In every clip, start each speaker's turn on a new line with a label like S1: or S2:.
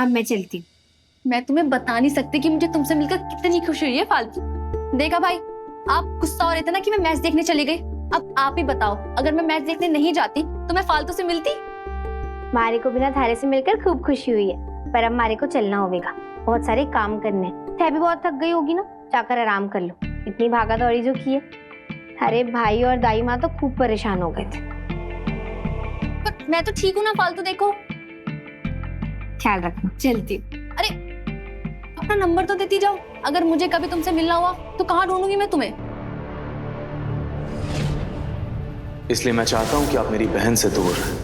S1: अब मैं चलती हूँ।
S2: मैं तुम्हें बता नहीं सकती कि मुझे तुमसे मिलकर कितनी खुशी हुई है फालतू। देखा भाई, आप गुस्सा हो रहे थे ना कि मैं मैच देखने चली गई। अब आप ही बताओ, अगर मैं मैच देखने नहीं जाती तो मैं फालतू से मिलती?
S1: मारे को बिना थारे से मिलकर खूब खुशी हुई है, पर अब मारे को चलना होगा। बहुत सारे काम करने हैं। तै भी बहुत थक गई होगी ना, जाकर आराम कर लो। इतनी भागा दौड़ी जो की है। अरे भाई और दाई माँ तो खूब परेशान हो गए थे।
S2: पर मैं तो ठीक हूँ ना, फालतू देखो।
S1: ख्याल रखना, चलती हूँ।
S2: अरे अपना नंबर तो देती जाओ, अगर मुझे कभी तुमसे मिलना हुआ तो कहाँ ढूंढूंगी मैं तुम्हें?
S3: इसलिए मैं चाहता हूं कि आप मेरी बहन से दूर रहें।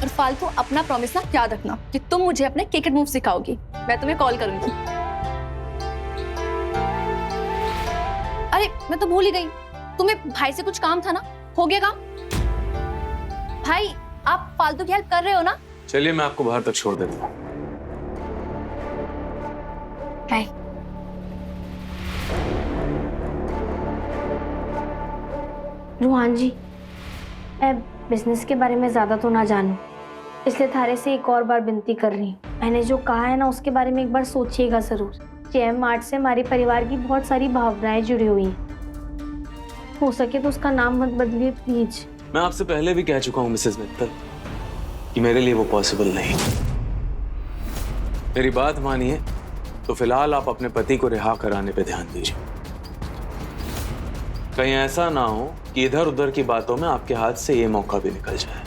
S2: और फालतू अपना प्रॉमिस ना याद रखना कि तुम मुझे अपने क्रिकेट मूव सिखाओगी। मैं तुम्हें कॉल करूंगी। अरे मैं तो भूल ही गई, तुम्हें भाई से कुछ काम था ना? हो गया काम? भाई आप फालतू की हेल्प कर रहे हो ना?
S3: चलिए मैं आपको बाहर तक छोड़ देता हूँ।
S1: बाय। रूहान जी, मैं बिजनेस के बारे में ज्यादा तो ना जानूं, इसलिए थारे से एक और बार विनती कर रही हूँ। मैंने जो कहा है ना, उसके बारे में एक बार सोचिएगा जरूर। जेएम मार्ट से हमारे परिवार की बहुत सारी भावनाएं जुड़ी हुई हैं। हो सके तो उसका नाम मत बदलिए प्लीज।
S3: मैं आपसे पहले भी कह चुका हूं मिसेस मित्तल कि मेरे लिए वो पॉसिबल नहीं। मेरी बात मानिए तो फिलहाल आप अपने पति को रिहा कराने पे ध्यान दीजिए। कहीं ऐसा ना हो कि इधर उधर की बातों में आपके हाथ से ये मौका भी निकल जाए।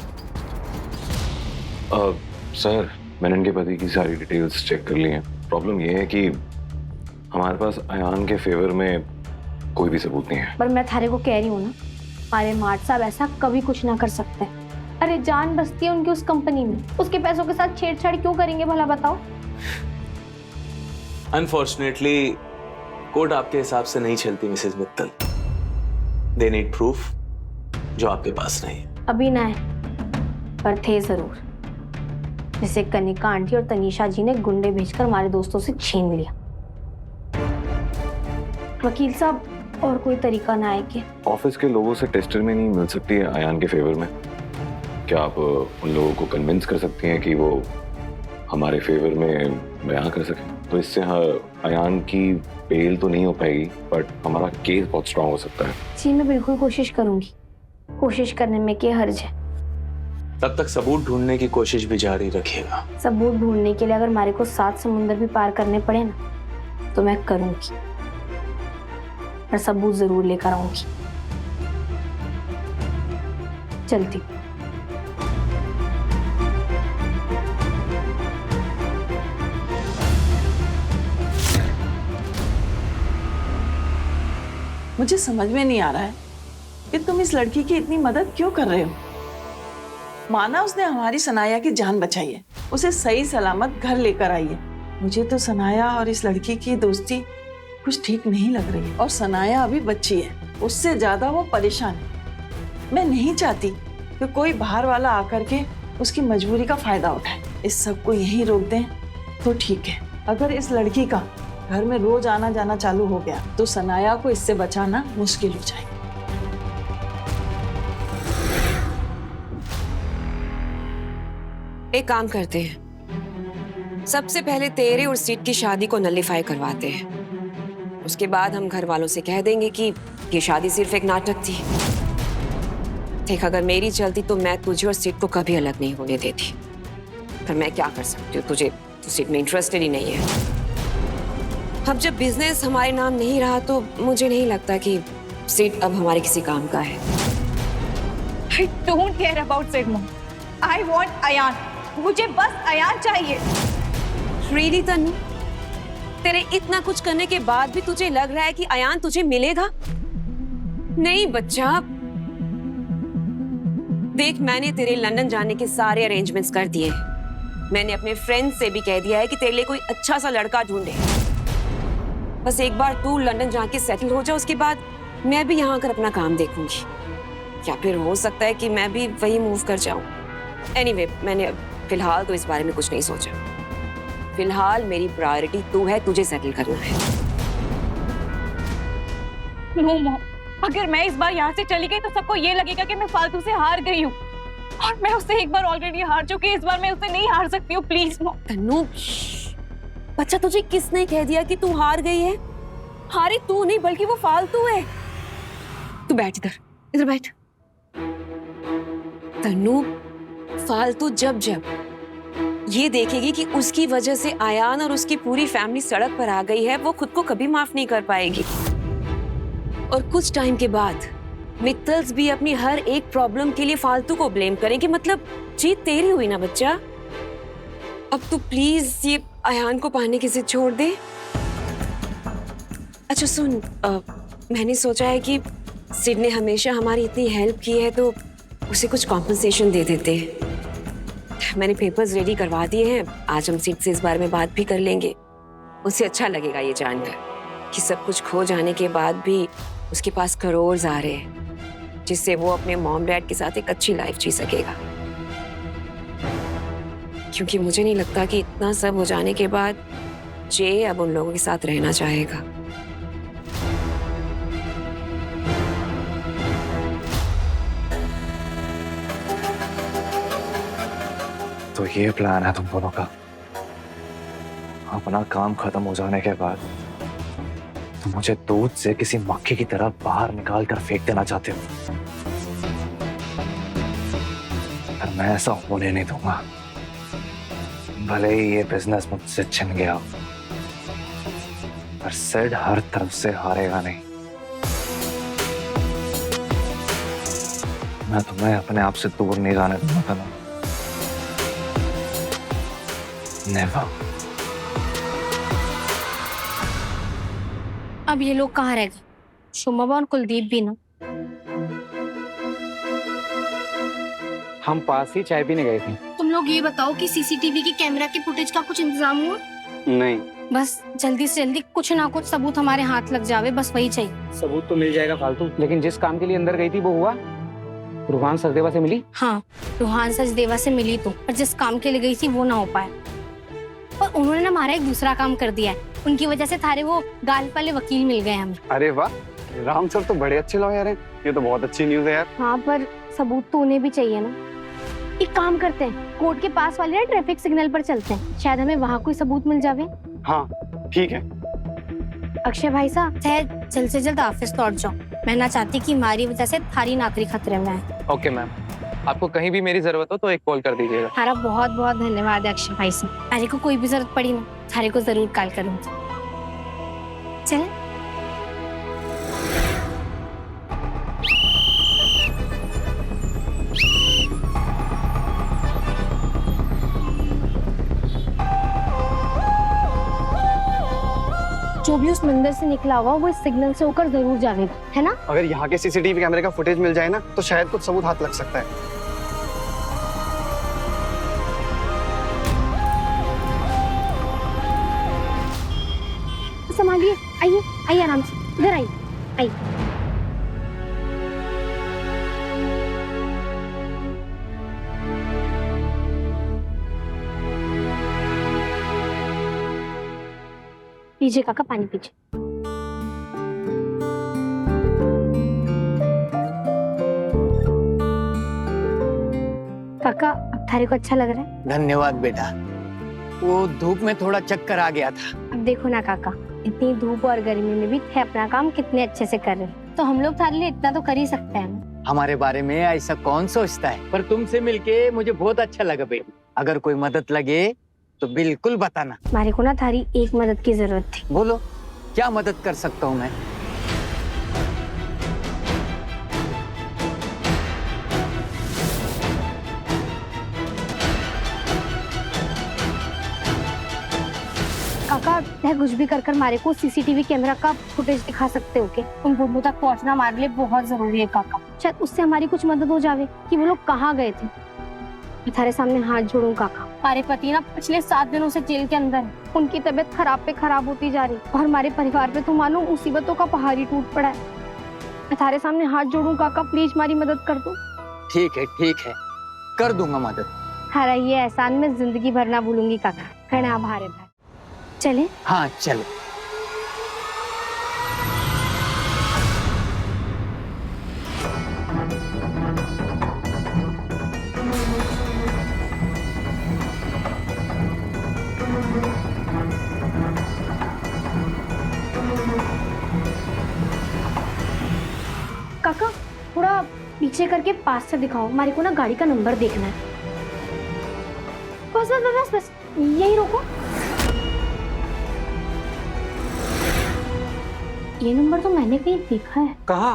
S4: सर, मैंने इनके पति की सारी डिटेल्स चेक कर ली हैं। प्रॉब्लम ये है कि हमारे पास अयान के फेवर में कोई भी सबूत नहीं है।
S1: पर मैं थारे को कह रही हूँ ना, हमारे मार्ट साहब ऐसा कभी कुछ ना कर सकते। अरे जान बसती है उनकी उस कंपनी में, उसके पैसों के साथ छेड़छाड़ क्यों करेंगे भला बताओ?
S3: अनफॉर्चुनेटली कोर्ट आपके हिसाब से नहीं चलती Mrs Mittal. They need proof जो आपके पास नहीं है।
S1: अभी ना है, पर थे जरूर। जिसे कनिका आंटी और तनीषा जी ने गुंडे भेजकर हमारे दोस्तों से छीन लिया। वकील साहब, और कोई तरीका ना है कि
S4: ऑफिस के लोगों से टेस्टर में नहीं मिल सकती है अयान के फेवर में? क्या आप उन लोगों को कन्विंस कर सकती हैं कि वो हमारे फेवर में बयान कर सकें? तो इससे अयान की बेल तो नहीं हो पाएगी, बट हमारा केस बहुत स्ट्रांग हो सकता है।
S1: जी मैं बिल्कुल कोशिश करूंगी। कोशिश करने में क्या हर्ज है?
S3: तब तक सबूत ढूंढने की कोशिश भी जारी रखिएगा।
S1: सबूत ढूंढने के लिए अगर हमारे को 7 समुंदर भी पार करने पड़े ना, तो मैं करूंगी। पर सबूत जरूर लेकर आऊंगी। चलती।
S5: मुझे समझ में नहीं आ रहा है कि तुम इस लड़की की इतनी मदद क्यों कर रहे हो। माना उसने हमारी सनाया की जान बचाई है, उसे सही सलामत घर लेकर आई है। मुझे तो सनाया और इस लड़की की दोस्ती कुछ ठीक नहीं लग रही है। और सनाया अभी बच्ची है, उससे ज्यादा वो परेशान है। मैं नहीं चाहती कि कोई बाहर वाला आकर के उसकी मजबूरी का फायदा उठाए। इस सब को यहीं रोक दें तो ठीक है। अगर इस लड़की का घर में रोज आना जाना चालू हो गया तो सनाया को इससे बचाना मुश्किल हो जाएगा।
S6: एक काम करते हैं, सबसे पहले तेरे और सीट की शादी को नलिफाई करवाते हैं। उसके बाद हम घर वालों से कह देंगे कि ये शादी सिर्फ एक नाटक थी। देख, अगर मेरी चलती तो मैं तुझे और सीट को कभी अलग नहीं होने देती। पर मैं क्या कर सकती हूँ, तुझे तो सीट में इंटरेस्टेड ही नहीं है। अब जब बिजनेस हमारे नाम नहीं रहा तो मुझे नहीं लगता कि सीट अब हमारे किसी काम का है।
S7: I don't care about Sid Mom. I want Ayan. मुझे बस अयान चाहिए।
S6: Really तन्नू, तेरे इतना कुछ करने के बाद भी तुझे लग रहा है कि अयान तुझे मिलेगा? नहीं बच्चा, देख मैंने तेरे लंदन जाने के सारे अरेंजमेंट्स कर दिए। मैंने अपने फ्रेंड से भी कह दिया है कि तेरे लिए कोई अच्छा सा लड़का ढूंढे। बस एक बार तू लंदन जाके सेटल हो जा, उसके बाद मैं भी यहाँ आकर अपना काम देखूंगी। या फिर हो सकता है कि मैं भी वही मूव कर जाऊं। एनीवे, मैंने फिलहाल तो इस बारे में कुछ नहीं सोचा। फिलहाल मेरी प्रायोरिटी तू है, तुझे सेटल करना है।
S7: नो मॉम, अगर मैं इस बार यहाँ से चली गई तो सबको ये लगेगा कि मैं फालतू से हार गई हूँ, और मैं उससे एक बार ऑलरेडी हार चुकी हूँ, इस बार मैं उससे नहीं हार सकती हूँ, प्लीज मॉम।
S6: तन्नू, बच्चा तुझे किसने कह दिया कि तू हार गई है? हारी तू नहीं बल्कि वो फालतू है। तू बैठ इधर, इधर बैठ। तन्नू, फालतू जब ये देखेगी कि उसकी वजह से आयान और उसकी पूरी फैमिली सड़क पर आ गई है, वो खुद को कभी माफ नहीं कर पाएगी। और कुछ टाइम के बाद मित्तल्स भी अपनी हर एक प्रॉब्लम के लिए फालतू को ब्लेम करेंगे। मतलब जीत तेरी हुई ना बच्चा। अब तू प्लीज ये आयान को पाने की जिद छोड़ दे। अच्छा सुन, मैंने सोचा है कि सिड ने हमेशा हमारी इतनी हेल्प की है तो उसे कुछ कॉम्पनसेशन दे देते। मैंने पेपर्स रेडी करवा दिए हैं, आज हम सिड से इस बारे में बात भी कर लेंगे। उसे अच्छा लगेगा ये जानकर कि सब कुछ खो जाने के बाद भी उसके पास करोड़ आ रहे हैं, जिससे वो अपने मॉम डैड के साथ एक अच्छी लाइफ जी सकेगा। क्योंकि मुझे नहीं लगता कि इतना सब हो जाने के बाद जे अब उन लोगों के साथ रहना चाहेगा।
S8: तो ये प्लान है तुम दोनों का? अपना काम खत्म हो जाने के बाद तुम मुझे दूध से किसी मक्खी की तरह बाहर निकाल कर फेंक देना चाहते हो, पर मैं ऐसा होने नहीं दूंगा। भले ही ये बिजनेस मुझसे छिन गया, पर सिड हर तरफ से हारेगा नहीं। मैं तुम्हें अपने आप से दूर नहीं जाने दूंगा ना। Never.
S1: अब ये लोग कहाँ रह गए? शुमाबा और कुलदीप भी ना।
S9: हम पास ही चाय पीने गए थे।
S1: तुम लोग ये बताओ कि सीसीटीवी की कैमरा की फुटेज का कुछ इंतजाम हुआ?
S9: नहीं,
S1: बस जल्दी से जल्दी कुछ ना कुछ सबूत हमारे हाथ लग जावे, बस वही चाहिए।
S9: सबूत तो मिल जाएगा फालतू, लेकिन जिस काम के लिए अंदर गई थी वो हुआ? रूहान सचदेवा से मिली?
S1: हाँ, रूहान सचदेवा से मिली तो, पर जिस काम के लिए गई थी वो ना हो पाया। और उन्होंने ना हमारा एक दूसरा काम कर दिया है, उनकी वजह से थारे वो गाल वाले वकील मिल गए हमें।
S9: अरे वाह, राम सर तो बड़े अच्छे लॉयर हैं। ये तो बहुत अच्छी न्यूज़ है यार।
S1: हाँ, पर सबूत तो उन्हें भी चाहिए ना। एक काम करते हैं, कोर्ट के पास वाले ना ट्रैफिक सिग्नल पर चलते हैं, शायद हमें वहाँ कोई सबूत मिल जावे।
S9: हाँ ठीक है।
S1: अक्षय भाई साहब, जल्द से जल्द ऑफिस लौट जाओ। मैं ना चाहती कि हमारी वजह से थारी नौकरी खतरे में आए।
S10: ओके मैम, आपको कहीं भी मेरी जरूरत हो तो एक कॉल कर दीजिएगा।
S1: थारा बहुत बहुत धन्यवाद है अक्षय भाई साहब। थारे को कोई भी जरूरत पड़ी ना, थारे को जरूर कॉल करूँगी। चलें? जो भी उस मंदिर से निकला हुआ वो इस सिग्नल से होकर जरूर जाएगा, है ना?
S9: अगर यहाँ के सीसीटीवी कैमरे का फुटेज मिल जाए ना तो शायद कुछ सबूत हाथ लग सकता है।
S1: संभालिए, आइए आइए आराम से, इधर आइए आइए। लीजिए काका, पानी पीजिए। काका, अब थारे को अच्छा लग रहा है?
S11: धन्यवाद बेटा, वो धूप में थोड़ा चक्कर आ गया था।
S1: अब देखो ना काका, इतनी धूप और गर्मी में भी थे अपना काम कितने अच्छे से कर रहे हैं, तो हम लोग थारे लिए इतना तो कर ही सकते हैं ना।
S11: हमारे बारे में ऐसा कौन सोचता है, पर तुमसे मिलके मुझे बहुत अच्छा लगा बेटा। अगर कोई मदद लगे तो बिल्कुल बताना।
S1: हमारे को ना थारी एक मदद की जरूरत थी।
S11: बोलो, क्या मदद कर सकता हूँ मैं?
S1: काका, यह कुछ भी कर मारे को सीसीटीवी कैमरा का फुटेज दिखा सकते हो क्या? उन बुढ़ों तक पहुंचना हमारे लिए बहुत जरूरी है काका। शायद उससे हमारी कुछ मदद हो जावे कि वो लोग कहाँ गए थे। मैं थारे सामने हाथ जोड़ूं काका, हमारे पति ना पिछले 7 दिनों से जेल के अंदर है। उनकी तबीयत खराब पे खराब होती जा रही और हमारे परिवार पे तो मानो मुसीबतों का पहाड़ ही टूट पड़ा है। मैं थारे सामने हाथ जोड़ूं काका, प्लीज हमारी मदद कर दो।
S11: ठीक है, कर दूंगा मदद।
S1: हमारा ये एहसान मैं जिंदगी भर ना भूलूंगी काका। घना आभार है भाई। चले?
S11: हाँ चलो।
S1: पीछे करके पास से दिखाओ, हमारे को ना गाड़ी का नंबर देखना है। बस बस बस बस, यही रोको। ये नंबर तो मैंने कहीं देखा है,
S9: कहा?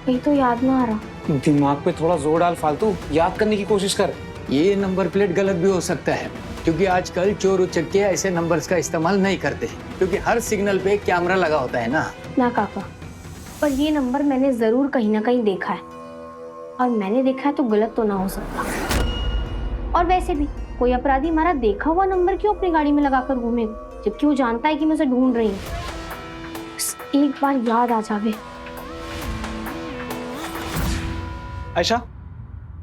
S1: कहीं तो याद ना आ रहा।
S9: दिमाग पे थोड़ा जोर डाल फालतू, याद करने की कोशिश कर।
S11: ये नंबर प्लेट गलत भी हो सकता है, क्योंकि आजकल चोर उचक्के ऐसे नंबर्स का इस्तेमाल नहीं करते, क्योंकि हर सिग्नल पे कैमरा लगा होता है ना
S1: काका, पर ये नंबर मैंने जरूर कहीं ना कहीं देखा है, और मैंने देखा है तो गलत तो ना हो सकता। और वैसे भी कोई अपराधी हमारा देखा हुआ नंबर क्यों अपनी गाड़ी में लगाकर घूमेगा, जबकि वो जानता है कि मैं उसे ढूंढ रही हूँ। बस एक बार याद आ जावे।
S12: आयशा,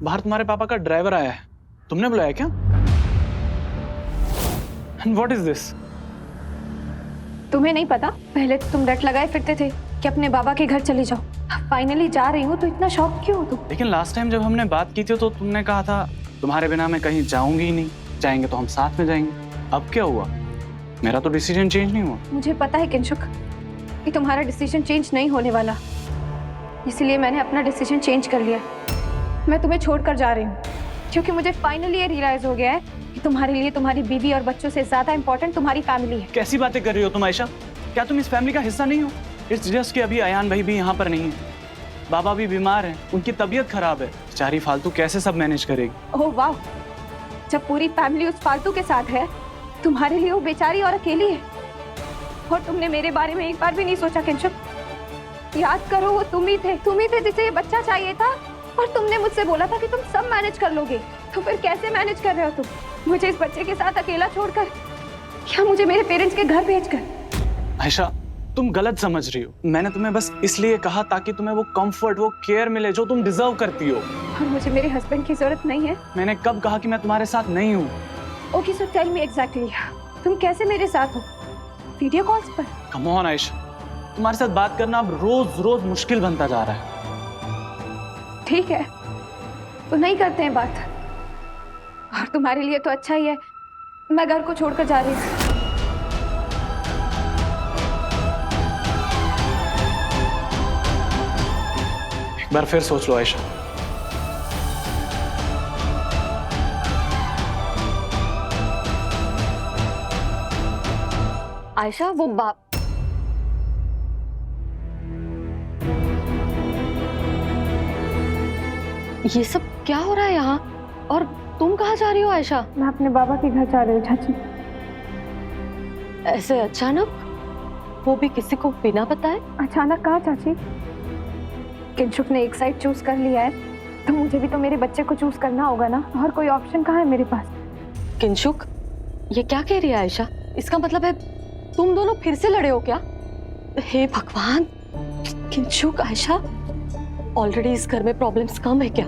S12: बाहर तुम्हारे पापा का ड्राइवर आया है, तुमने बुलाया क्या? And what is this?
S7: तुम्हें नहीं पता? पहले तो तुम रट लगाए फिरते थे कि अपने बाबा के घर चली जाओ। फाइनली जा रही हूँ तो इतना शौक क्यों हो तुम?
S12: लेकिन लास्ट टाइम जब हमने बात की थी तो तुमने कहा था तुम्हारे बिना मैं कहीं जाऊंगी ही नहीं, जाएंगे तो हम साथ में जाएंगे। अब क्या हुआ? मेरा तो डिसीजन चेंज नहीं हुआ।
S7: मुझे पता है किंशुक कि तुम्हारा डिसीजन चेंज नहीं होने वाला, इसलिए मैंने अपना डिसीजन चेंज कर लिया। मैं तुम्हें छोड़कर जा रही हूँ, क्योंकि मुझे फाइनली ये रियलाइज हो गया है कि तुम्हारे लिए तुम्हारी बीवी और बच्चों से ज्यादा इंपॉर्टेंट तुम्हारी फैमिली है।
S12: कैसी बातें कर रही हो तुम आयशा? क्या तुम इस फैमिली का हिस्सा नहीं हो? इट्स जस्ट कि अभी अयान भाई भी यहाँ पर नहीं है, बाबा भी बीमार हैं, उनकी तबीयत खराब है, बेचारी फालतू कैसे सब मैनेज करेगी?
S7: ओह वाह, जब पूरी फैमिली उस फालतू के साथ है, तुम्हारे लिए वो बेचारी और अकेली है। और तुमने मेरे बारे में एक बार भी नहीं सोचा किंशुक। याद करो, वो तुम ही थे जिसे ये बच्चा चाहिए था, और तुमने मुझसे बोला था कि तुम सब मैनेज कर लोगे। तो फिर कैसे मैनेज कर रहे हो तुम, मुझे इस बच्चे के साथ अकेला छोड़कर, या मुझे मेरे पेरेंट्स के घर भेजकर?
S12: आयशा, तुम गलत समझ रही हो। मैंने तुम्हें बस इसलिए कहा ताकि तुम्हें वो कंफर्ट, वो केयर मिले जो तुम डिजर्व करती हो।
S7: और मुझे मेरे हस्बैंड की जरूरत नहीं है।
S12: मैंने कब कहा कि मैं तुम्हारे साथ नहीं हूँ?
S7: Okay, so tell me exactly, तुम कैसे मेरे साथ हो? वीडियो कॉल्स पर?
S12: कम ऑन आयशा, तुम्हारे साथ बात करना अब रोज रोज मुश्किल बनता जा रहा है।
S7: ठीक है, तो नहीं करते हैं बात, और तुम्हारे लिए तो अच्छा ही है मैं घर को छोड़कर जा रही हूँ।
S12: एक बार फिर सोच लो आयशा।
S2: आयशा, वो बाप ये सब क्या हो रहा है यहाँ? और तुम कहाँ जा रही हो आयशा?
S7: मैं अपने बाबा के घर जा रही हूँ चाची।
S2: ऐसे अचानक, वो भी किसी को बिना बताए?
S7: अचानक कहाँ चाची? किंशुक ने एक साइड चूज कर लिया है, तो मुझे भी तो मेरे बच्चे को चूज करना होगा ना, और कोई ऑप्शन कहाँ है मेरे पास?
S2: किंशुक, ये क्या कह रही है आयशा? इसका मतलब है तुम दोनों फिर से लड़े हो क्या? हे भगवान! किंशुक, आयशा, ऑलरेडी इस घर में प्रॉब्लम्स कम है क्या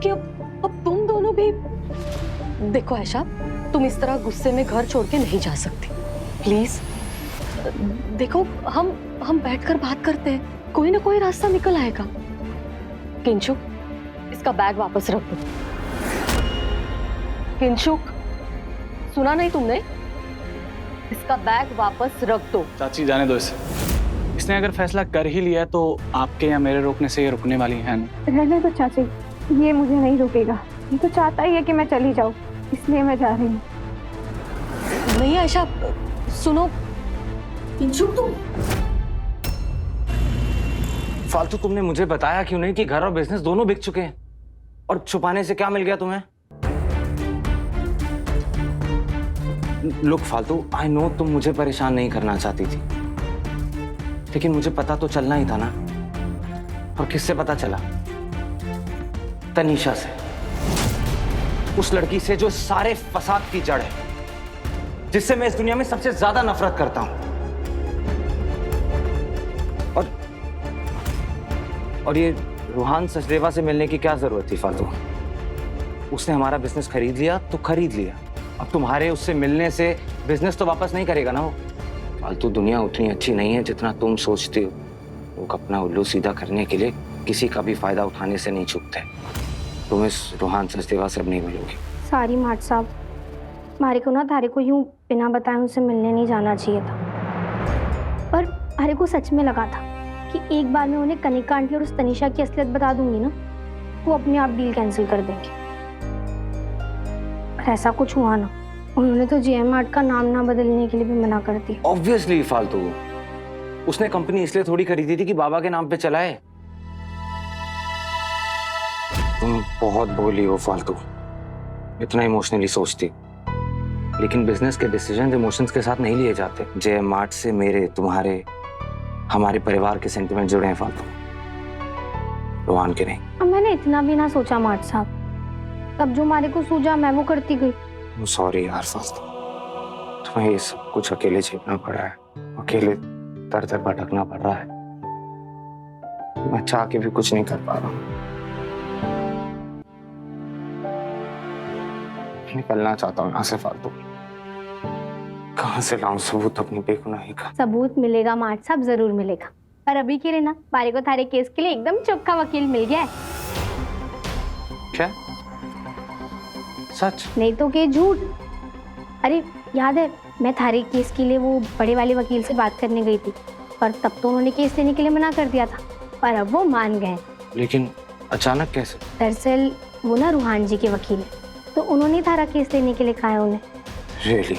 S2: कि अब तुम दोनों भी? देखो आयशा, तुम इस तरह गुस्से में घर छोड़ के नहीं जा सकती, प्लीज। देखो, हम बैठकर बात करते हैं, कोई ना कोई रास्ता निकल आएगा। किंशुक, इसका बैग वापस रख दो। किंशुक, सुना नहीं तुमने? इसका बैग वापस रख दो।
S12: चाची, जाने दो इसे। इसने अगर फैसला कर ही लिया है तो आपके या मेरे रोकने से ये रुकने वाली है ना?
S7: रहने दो चाची, ये मुझे नहीं रोकेगा। ये तो चाहता ही है कि मैं चली जाऊँ, इसलिए मैं जा रही हूँ।
S2: नहीं आयशा, सुनो। किंशुक, तुम
S8: फालतू तुमने मुझे बताया क्यों नहीं कि घर और बिजनेस दोनों बिक चुके हैं? और छुपाने से क्या मिल गया तुम्हें? लुक फालतू, आई नो तुम मुझे परेशान नहीं करना चाहती थी, लेकिन मुझे पता तो चलना ही था ना। और किससे पता चला? तनीषा से, उस लड़की से जो सारे फसाद की जड़ है, जिससे मैं इस दुनिया में सबसे ज्यादा नफरत करता हूं। और ये रूहान सचदेवा से मिलने की क्या जरूरत थी फालतू? उसने हमारा बिजनेस खरीद लिया तो खरीद लिया, अब तुम्हारे उससे मिलने से बिजनेस तो वापस नहीं करेगा ना वो। फालतू दुनिया उतनी अच्छी नहीं है जितना तुम सोचते हो। लोग अपना उल्लू सीधा करने के लिए किसी का भी फायदा उठाने से नहीं चूकते। तुम इस रूहान सचदेवा से अब नहीं मिलोगी।
S1: सॉरी माट साहब, मारे को ना थारे को यूं बिना बताए उनसे मिलने नहीं जाना चाहिए था, पर मारे को सच में लगा था कि एक बार मैं उन्हें कनिका आंटी और उस तनीषा की असलियत बता दूंगी ना, वो अपने आप डील कैंसिल कर देंगे। पर ऐसा कुछ हुआ ना, उन्होंने तो जेएम आर्ट का नाम ना बदलने के लिए भी मना कर दिया।
S8: ऑब्वियसली फालतू, उसने कंपनी इसलिए थोड़ी खरीदी थी कि बाबा के नाम पे चलाए। तुम बहुत बोली हो फालतू, इतना इमोशनली सोचती, लेकिन बिजनेस के डिसीजन इमोशंस के साथ नहीं लिए जाते। जेएम आर्ट से मेरे, तुम्हारे, हमारे परिवार के सेंटिमेंट जुड़े हैं फालतू, रोहान के नहीं।
S1: अब मैंने इतना भी ना सोचा मार्ट साहब, तब जो हमारे को सूझा मैं वो करती गई।
S8: सॉरी यार फालतू, तुम्हें ये सब कुछ अकेले झेलना पड़ा है, अकेले दर दर भटकना पड़ रहा है। मैं चाह के भी कुछ नहीं कर पा रहा हूँ। निकलना चाहता हूँ यहाँ से फालतू। कहाँ से लाऊं सबूत अपनी बेगुनाही का?
S1: सबूत मिलेगा मार्ट साहब, जरूर मिलेगा। पर अभी के लिए ना, बारे को थारे केस के लिए एकदम चौका वकील मिल गया है।
S8: क्या? सच?
S1: नहीं तो के झूठ। अरे याद है, मैं थारे केस के लिए वो बड़े वाले वकील से बात करने गई थी, पर तब तो उन्होंने केस लेने के लिए मना कर दिया था, पर अब वो मान गए।
S8: लेकिन अचानक कैसे?
S1: दरअसल वो ना रूहान जी के वकील है, तो उन्होंने थारा केस लेने के लिए कहा है उन्हें।
S8: रियली?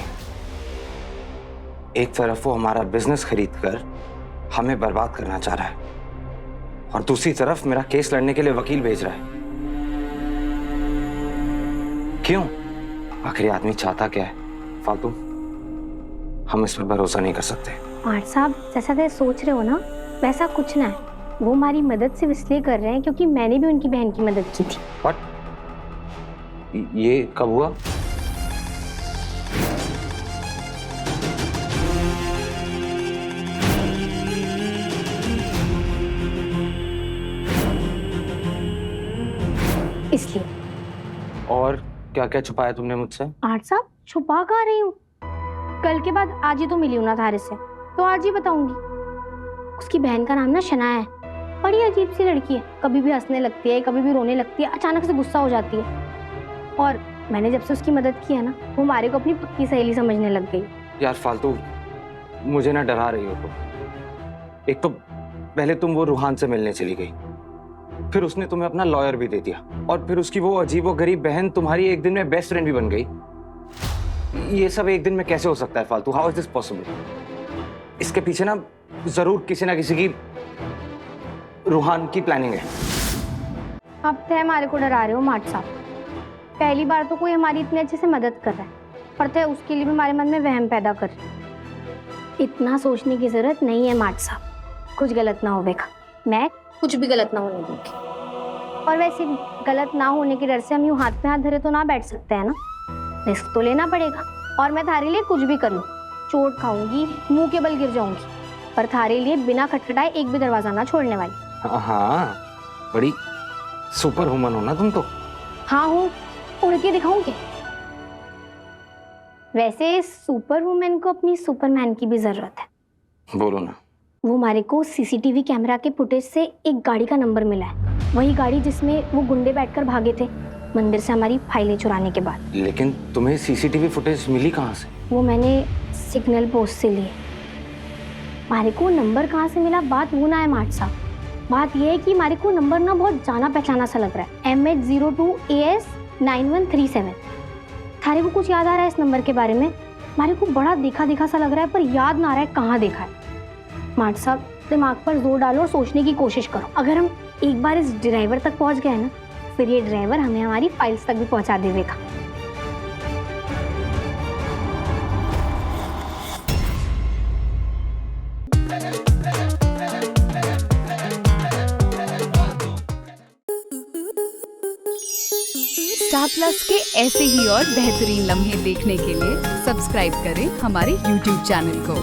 S8: एक तरफ वो हमारा बिजनेस खरीद कर हमें बर्बाद करना चाह रहा है, और दूसरी तरफ मेरा केस लड़ने के लिए वकील भेज रहा है। क्यों? आखिरी आदमी चाहता क्या है फालतू? हम इस पर भरोसा नहीं कर सकते।
S1: मार्ट साहब, जैसा आप सोच रहे हो ना, वैसा कुछ ना है। वो हमारी मदद सिर्फ इसलिए कर रहे हैं क्योंकि मैंने भी उनकी बहन की मदद की थी।
S8: What? ये कब हुआ?
S1: इसलिए।
S8: और क्या क्या छुपाया तुमने मुझसे?
S1: मार्ट साहब, छुपा कहाँ रही हूँ? कल के बाद आज ही तो मिली हूँ ना थारे से, तो आज ही बताऊंगी। उसकी बहन का नाम ना शनाया है, बड़ी अजीब सी लड़की है। कभी भी हंसने लगती है, कभी भी रोने लगती है, अचानक से गुस्सा हो जाती है। और मैंने जब से उसकी मदद की है ना, वो हमारे को अपनी पक्की सहेली समझने लग गई।
S8: यार फालतू, मुझे ना डरा रही हो तुम। एक तो पहले तुम वो रूहान से मिलने चली गई, फिर उसने तुम्हें अपना लॉयर भी दे दिया, और फिर उसकी वो अजीबोगरीब बहन तुम्हारी एक दिन में बेस्ट फ्रेंड भी बन गई। ये सब एक दिन में कैसे हो सकता है फालतू? How is this possible? इसके पीछे ना जरूर किसी ना किसी की, रूहान की प्लानिंग है।
S1: अब तो हमारे को डरा रहे हो मार्ट साहब। पहली बार तो कोई हमारी इतने अच्छे से मदद कर रहा है, पर तो उसके लिए भी हमारे मन में वहम पैदा कर रहे हैं। इतना सोचने की जरूरत नहीं है मार्ट साहब, कुछ गलत ना होगा। मैं कुछ भी गलत ना होने दूंगी। और वैसे भी गलत ना होने के डर से हम यूं हाथ पे हाथ धरे तो ना बैठ सकते हैं ना, रिस्क तो लेना पड़ेगा। और मैं थारे लिए कुछ भी कर लूँ, चोट खाऊंगी, मुंह के बल गिर जाऊंगी, पर थारे लिए बिना खटखटाए एक भी दरवाजा ना छोड़ने वाली।
S8: हाँ, बड़ी सुपर वुमन हो ना तुम तो।
S1: हाँ हूँ, उड़ के दिखाऊंगी। वैसे सुपर वुमेन को अपनी सुपरमैन की भी जरूरत है।
S8: बोलो ना।
S1: वो हमारे को सीसीटीवी कैमरा के फुटेज से एक गाड़ी का नंबर मिला है, वही गाड़ी जिसमें वो गुंडे बैठकर भागे थे मंदिर से हमारी फाइलें चुराने के बाद।
S8: लेकिन तुम्हें सीसीटीवी फुटेज मिली कहाँ से?
S1: वो मैंने सिग्नल पोस्ट से लिए। हमारे को नंबर कहाँ से मिला बात वो ना है मार्ट साहब, बात ये है कि हमारे को नंबर ना बहुत जाना पहचाना सा लग रहा है। MH02AS9137। थारे को कुछ याद आ रहा है इस नंबर के बारे में? हमारे को बड़ा देखा देखा सा लग रहा है, पर याद ना आ रहा है कहाँ देखा है। मार्ट साहब, दिमाग पर जोर डालो और सोचने की कोशिश करो। अगर हम एक बार इस ड्राइवर तक पहुंच गए ना, फिर ये ड्राइवर हमें हमारी फाइल्स तक भी पहुंचा देगा।
S13: स्टार प्लस के ऐसे ही और बेहतरीन लम्हे देखने के लिए सब्सक्राइब करें हमारे YouTube चैनल को।